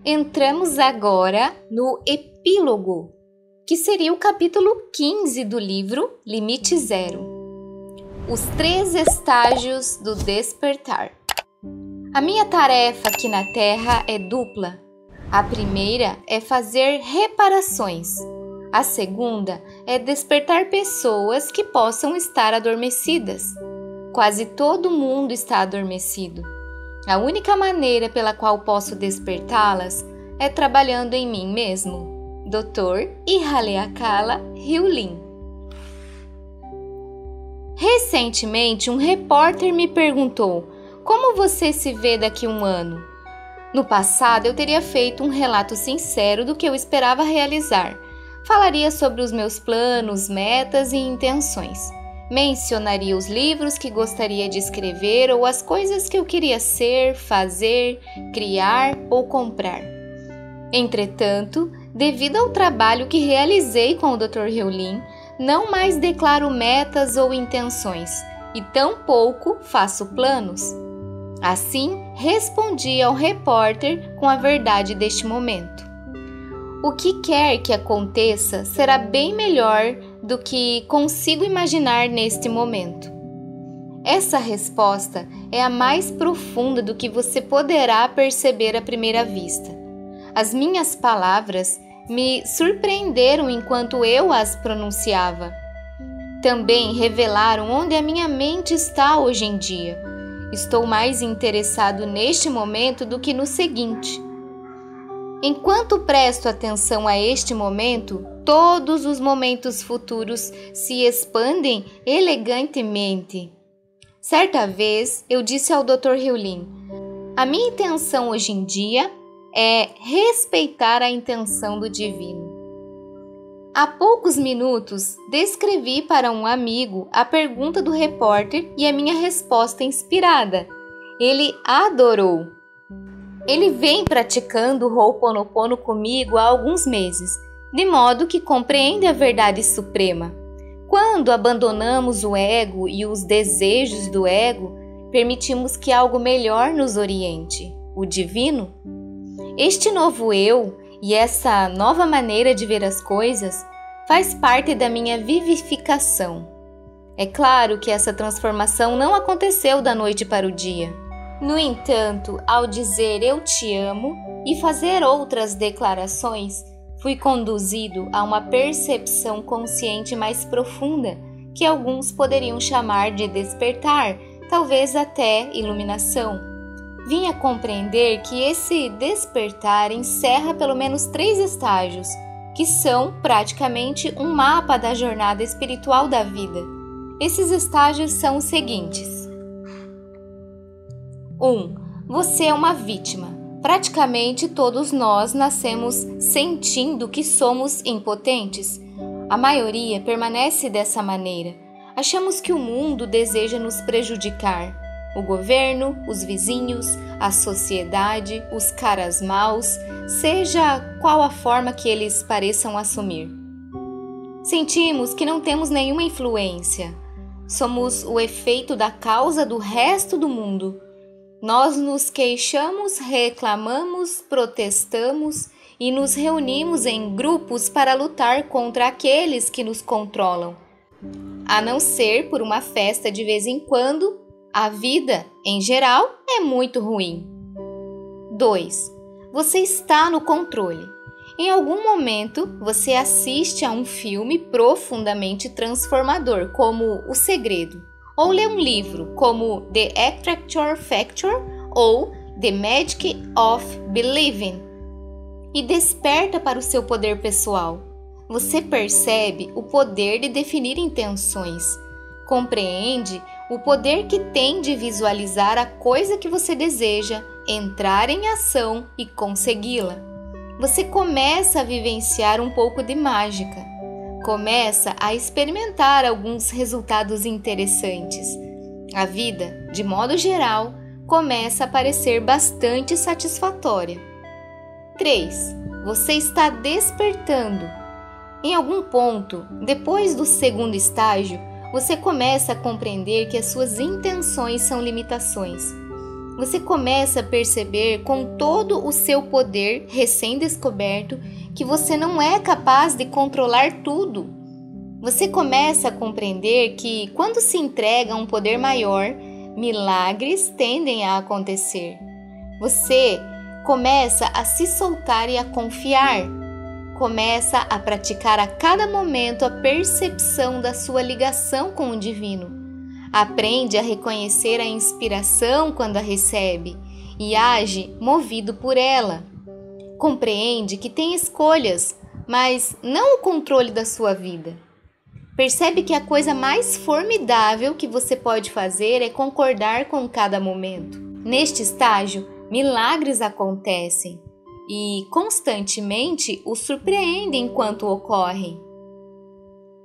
Entramos agora no epílogo, que seria o capítulo 15 do livro Limite Zero. Os 3 estágios do despertar. A minha tarefa aqui na Terra é dupla. A primeira é fazer reparações. A segunda é despertar pessoas que possam estar adormecidas. Quase todo mundo está adormecido. A única maneira pela qual posso despertá-las é trabalhando em mim mesmo. Dr. Ihaleakala Hyulin. Recentemente, um repórter me perguntou: como você se vê daqui a um ano? No passado, eu teria feito um relato sincero do que eu esperava realizar. Falaria sobre os meus planos, metas e intenções. Mencionaria os livros que gostaria de escrever ou as coisas que eu queria ser, fazer, criar ou comprar. Entretanto, devido ao trabalho que realizei com o Dr. Hyulin, não mais declaro metas ou intenções e tampouco faço planos. Assim, respondi ao repórter com a verdade deste momento. O que quer que aconteça será bem melhor do que consigo imaginar neste momento. Essa resposta é a mais profunda do que você poderá perceber à primeira vista. As minhas palavras me surpreenderam enquanto eu as pronunciava. Também revelaram onde a minha mente está hoje em dia. Estou mais interessado neste momento do que no seguinte. Enquanto presto atenção a este momento, todos os momentos futuros se expandem elegantemente. Certa vez, eu disse ao Dr. Hyulin: a minha intenção hoje em dia é respeitar a intenção do divino. Há poucos minutos, descrevi para um amigo a pergunta do repórter e a minha resposta inspirada. Ele adorou. Ele vem praticando o Ho'oponopono comigo há alguns meses, de modo que compreende a verdade suprema. Quando abandonamos o ego e os desejos do ego, permitimos que algo melhor nos oriente, o divino. Este novo eu e essa nova maneira de ver as coisas faz parte da minha vivificação. É claro que essa transformação não aconteceu da noite para o dia. No entanto, ao dizer eu te amo e fazer outras declarações, fui conduzido a uma percepção consciente mais profunda, que alguns poderiam chamar de despertar, talvez até iluminação. Vim a compreender que esse despertar encerra pelo menos 3 estágios, que são praticamente um mapa da jornada espiritual da vida. Esses estágios são os seguintes. 1. Você é uma vítima. Praticamente todos nós nascemos sentindo que somos impotentes. A maioria permanece dessa maneira. Achamos que o mundo deseja nos prejudicar. O governo, os vizinhos, a sociedade, os caras maus, seja qual a forma que eles pareçam assumir. Sentimos que não temos nenhuma influência. Somos o efeito da causa do resto do mundo. Nós nos queixamos, reclamamos, protestamos e nos reunimos em grupos para lutar contra aqueles que nos controlam. A não ser por uma festa de vez em quando, a vida, em geral, é muito ruim. 2. Você está no controle. Em algum momento, você assiste a um filme profundamente transformador, como O Segredo, ou lê um livro, como The Attractor Factor ou The Magic of Believing, e desperta para o seu poder pessoal. Você percebe o poder de definir intenções, compreende o poder que tem de visualizar a coisa que você deseja, entrar em ação e consegui-la. Você começa a vivenciar um pouco de mágica. Começa a experimentar alguns resultados interessantes. A vida, de modo geral, começa a parecer bastante satisfatória. 3. Você está despertando. Em algum ponto, depois do segundo estágio, você começa a compreender que as suas intenções são limitações. Você começa a perceber com todo o seu poder recém-descoberto que você não é capaz de controlar tudo. Você começa a compreender que, quando se entrega a um poder maior, milagres tendem a acontecer. Você começa a se soltar e a confiar. Começa a praticar a cada momento a percepção da sua ligação com o divino. Aprende a reconhecer a inspiração quando a recebe e age movido por ela. Compreende que tem escolhas, mas não o controle da sua vida. Percebe que a coisa mais formidável que você pode fazer é concordar com cada momento. Neste estágio, milagres acontecem e constantemente o surpreendem enquanto ocorrem.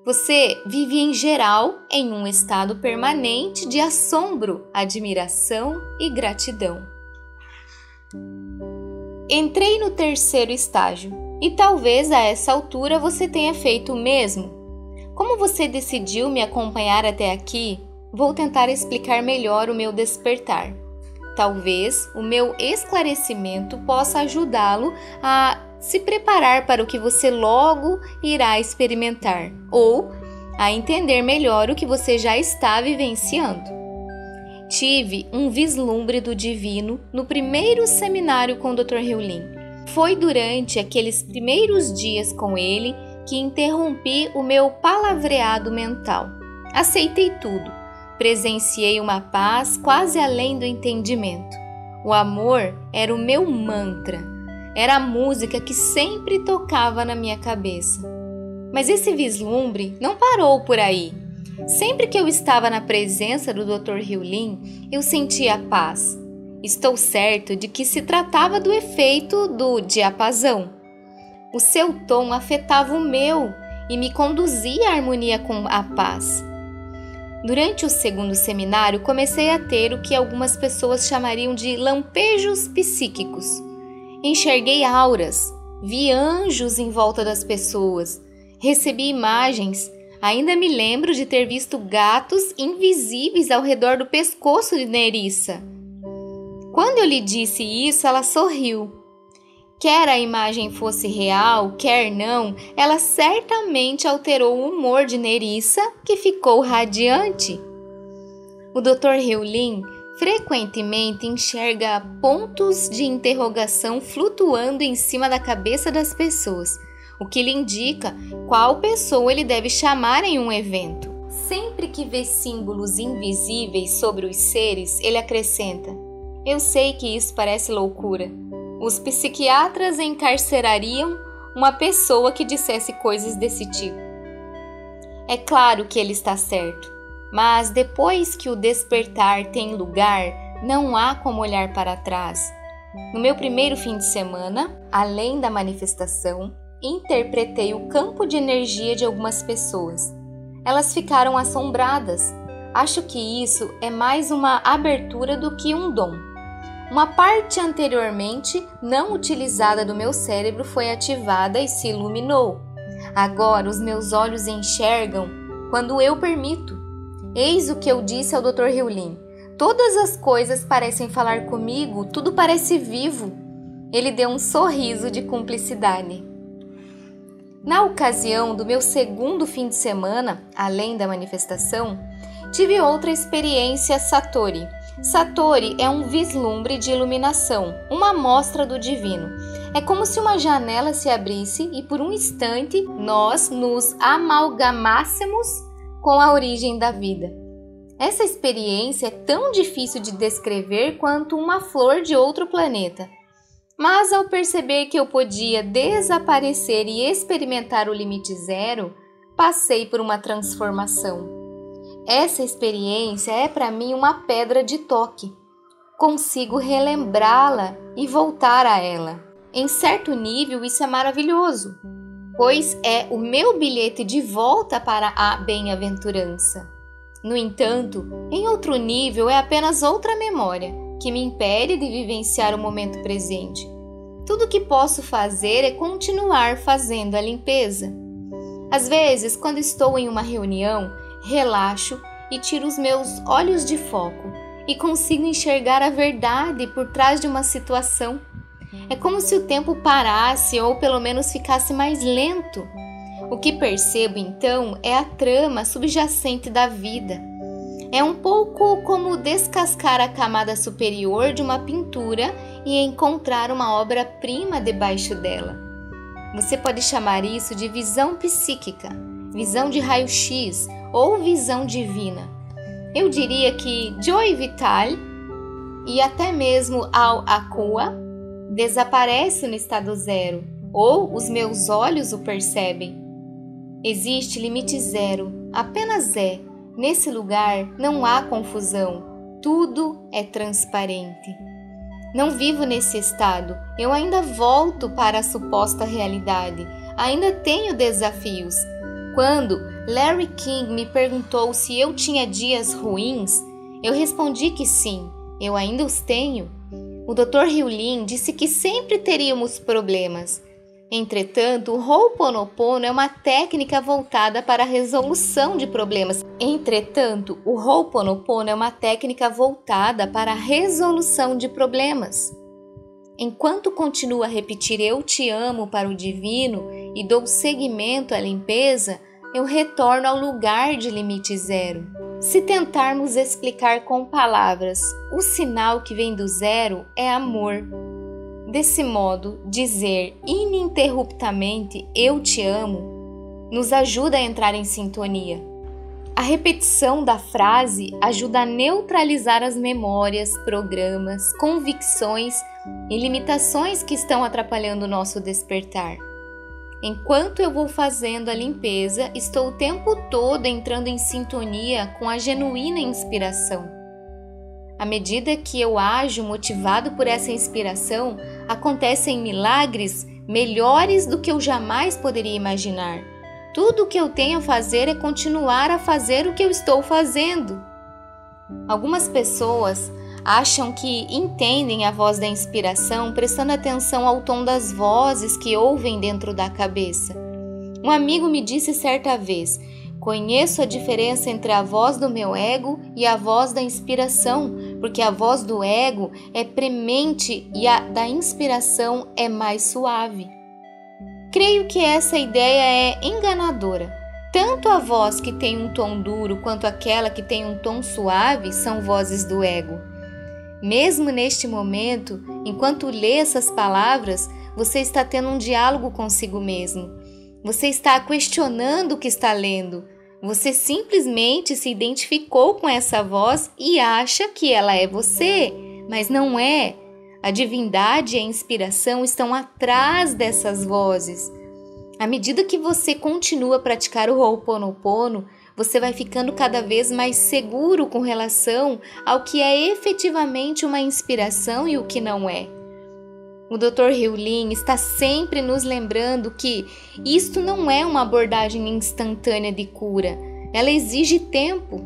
Você vive em geral em um estado permanente de assombro, admiração e gratidão. Entrei no terceiro estágio e talvez a essa altura você tenha feito o mesmo. Como você decidiu me acompanhar até aqui, vou tentar explicar melhor o meu despertar. Talvez o meu esclarecimento possa ajudá-lo a se preparar para o que você logo irá experimentar ou a entender melhor o que você já está vivenciando. Tive um vislumbre do divino no primeiro seminário com o Dr. Heulin. Foi durante aqueles primeiros dias com ele que interrompi o meu palavreado mental. Aceitei tudo. Presenciei uma paz quase além do entendimento. O amor era o meu mantra. Era a música que sempre tocava na minha cabeça. Mas esse vislumbre não parou por aí. Sempre que eu estava na presença do Dr. Heulin, eu sentia paz. Estou certo de que se tratava do efeito do diapasão. O seu tom afetava o meu e me conduzia à harmonia com a paz. Durante o segundo seminário, comecei a ter o que algumas pessoas chamariam de lampejos psíquicos. Enxerguei auras, vi anjos em volta das pessoas, recebi imagens. Ainda me lembro de ter visto gatos invisíveis ao redor do pescoço de Nerissa. Quando eu lhe disse isso, ela sorriu. Quer a imagem fosse real, quer não, ela certamente alterou o humor de Nerissa, que ficou radiante. O Dr. Heulin frequentemente enxerga pontos de interrogação flutuando em cima da cabeça das pessoas, o que lhe indica qual pessoa ele deve chamar em um evento. Sempre que vê símbolos invisíveis sobre os seres, ele acrescenta: eu sei que isso parece loucura. Os psiquiatras encarcerariam uma pessoa que dissesse coisas desse tipo. É claro que ele está certo, mas depois que o despertar tem lugar, não há como olhar para trás. No meu primeiro fim de semana, além da manifestação, interpretei o campo de energia de algumas pessoas. Elas ficaram assombradas. Acho que isso é mais uma abertura do que um dom. Uma parte anteriormente não utilizada do meu cérebro foi ativada e se iluminou. Agora os meus olhos enxergam quando eu permito. Eis o que eu disse ao Dr. Heulin. Todas as coisas parecem falar comigo, tudo parece vivo. Ele deu um sorriso de cumplicidade. Na ocasião do meu segundo fim de semana, além da manifestação, tive outra experiência Satori. Satori é um vislumbre de iluminação, uma amostra do divino. É como se uma janela se abrisse e por um instante nós nos amalgamássemos com a origem da vida. Essa experiência é tão difícil de descrever quanto uma flor de outro planeta. Mas ao perceber que eu podia desaparecer e experimentar o limite zero, passei por uma transformação. Essa experiência é para mim uma pedra de toque. Consigo relembrá-la e voltar a ela. Em certo nível, isso é maravilhoso, pois é o meu bilhete de volta para a bem-aventurança. No entanto, em outro nível, é apenas outra memória que me impede de vivenciar o momento presente. Tudo o que posso fazer é continuar fazendo a limpeza. Às vezes, quando estou em uma reunião, relaxo e tiro os meus olhos de foco e consigo enxergar a verdade por trás de uma situação. É como se o tempo parasse ou pelo menos ficasse mais lento. O que percebo então é a trama subjacente da vida. É um pouco como descascar a camada superior de uma pintura e encontrar uma obra-prima debaixo dela. Você pode chamar isso de visão psíquica, visão de raio-x ou visão divina. Eu diria que Joy Vitale e até mesmo Al Aqua desaparece no estado zero, ou os meus olhos o percebem. Existe limite zero, apenas é. Nesse lugar não há confusão, tudo é transparente. Não vivo nesse estado, eu ainda volto para a suposta realidade, ainda tenho desafios. Quando Larry King me perguntou se eu tinha dias ruins, eu respondi que sim, eu ainda os tenho. O Dr. Hyun-Lin disse que sempre teríamos problemas. Entretanto, o Ho'oponopono é uma técnica voltada para a resolução de problemas. Enquanto continuo a repetir eu te amo para o divino e dou seguimento à limpeza, eu retorno ao lugar de limite zero. Se tentarmos explicar com palavras, o sinal que vem do zero é amor. Desse modo, dizer ininterruptamente eu te amo nos ajuda a entrar em sintonia. A repetição da frase ajuda a neutralizar as memórias, programas, convicções e limitações que estão atrapalhando o nosso despertar. Enquanto eu vou fazendo a limpeza, estou o tempo todo entrando em sintonia com a genuína inspiração. À medida que eu ajo motivado por essa inspiração, acontecem milagres melhores do que eu jamais poderia imaginar. Tudo o que eu tenho a fazer é continuar a fazer o que eu estou fazendo. Algumas pessoas acham que entendem a voz da inspiração prestando atenção ao tom das vozes que ouvem dentro da cabeça. Um amigo me disse certa vez: conheço a diferença entre a voz do meu ego e a voz da inspiração, porque a voz do ego é premente e a da inspiração é mais suave. Creio que essa ideia é enganadora. Tanto a voz que tem um tom duro quanto aquela que tem um tom suave são vozes do ego. Mesmo neste momento, enquanto lê essas palavras, você está tendo um diálogo consigo mesmo. Você está questionando o que está lendo. Você simplesmente se identificou com essa voz e acha que ela é você, mas não é. A divindade e a inspiração estão atrás dessas vozes. À medida que você continua a praticar o Ho'oponopono, você vai ficando cada vez mais seguro com relação ao que é efetivamente uma inspiração e o que não é. O Dr. Hyun-Lin está sempre nos lembrando que isto não é uma abordagem instantânea de cura, ela exige tempo.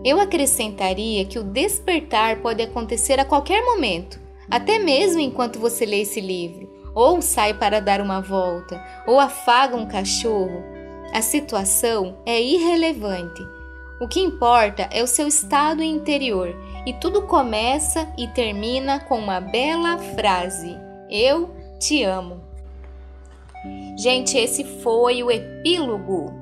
Eu acrescentaria que o despertar pode acontecer a qualquer momento, até mesmo enquanto você lê esse livro, ou sai para dar uma volta, ou afaga um cachorro. A situação é irrelevante. O que importa é o seu estado interior, e tudo começa e termina com uma bela frase: eu te amo. Gente, esse foi o epílogo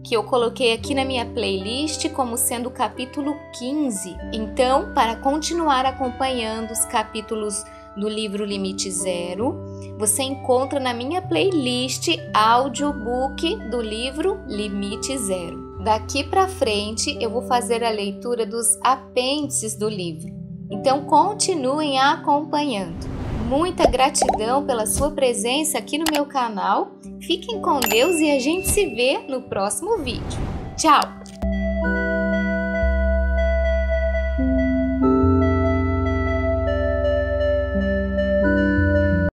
que eu coloquei aqui na minha playlist como sendo o capítulo 15. Então, para continuar acompanhando os capítulos do livro Limite Zero, você encontra na minha playlist audiobook do livro Limite Zero. Daqui para frente eu vou fazer a leitura dos apêndices do livro, então continuem acompanhando. Muita gratidão pela sua presença aqui no meu canal, fiquem com Deus e a gente se vê no próximo vídeo. Tchau!